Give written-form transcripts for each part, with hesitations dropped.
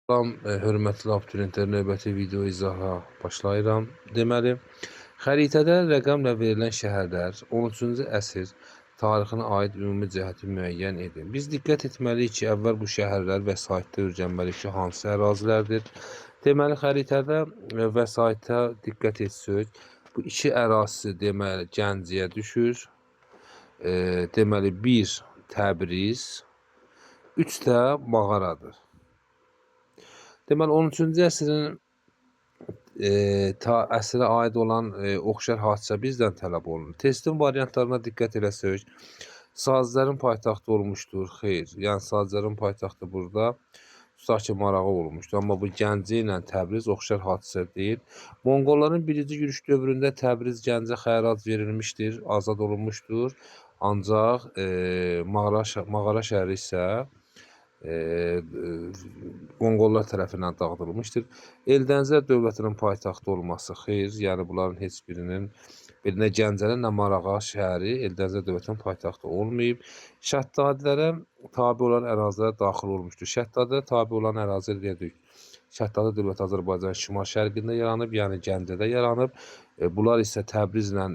Salam, hörmətli abituriyentlər, növbəti video izaha başlayıram. Deməli, xəritədə rəqəmlə verilən şəhərlər 13-cü əsr tarixinə aid ümumi cəhəti müəyyən edin. Biz diqqət etməliyik ki, əvvəl bu şəhərlər vəsaitdə öyrənməliyik ki, hansı ərazilərdir. Deməli, xəritədə vəsaitə diqqət etsək, bu iki ərazisi deməli Gəncəyə düşür. Deməli, 1 Təbriz, 3 də Mağaradır. Deməli, 13-cü əsrin əsrə aid olan oxşar hadisə bizdən tələb olunur. Testin variantlarına diqqət eləsək, sazlərin paytaxtı olmuşdur. Xeyr, yəni sazlərin paytaxtı burada tutaq ki, Marağa olmuşdur. Amma bu Gəncə ilə Təbriz oxşar hadisə deyil. Monqolların birinci yürüş dövründə Təbriz Gəncə xərac verilmişdir, azad olunmuşdur. Ancaq Mağara şəhəri isə Monqollar tərəfindən dağıdılmışdır. Eldənizlər dövlətinin paytaxtı olması xeyr, yəni bunların heç birinin nə Gəncənin, nə Marağa şəhəri Eldənizlər dövlətinin paytaxtı olmayıb. Şəddadilərə tabe olan ərazilər daxil olmuşdur. Şəddadilərə tabe olan ərazilər dedik. Şəddadi dövləti Azərbaycanın şimal-şərqində yaranıb, yəni Gəncədə yaranıb. Bunlar isə Təbrizlə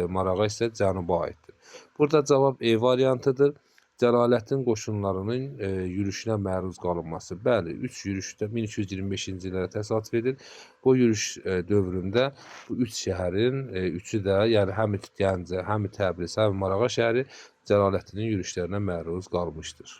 Marağa isə cənuba aiddir. Burada cavab E variantıdır. Cəlaləddin qoşunlarının yürüşünə məruz qalınması. Bəli, 3 yürüşdə 1225-ci illərə təsadüf edir. Bu yürüş dövründə bu 3 şəhərin üçü də, yəni həm Gəncə, həm Təbriz, həm Marağa şəhəri Cəlaləddinin yürüşlərinə məruz qalmışdır.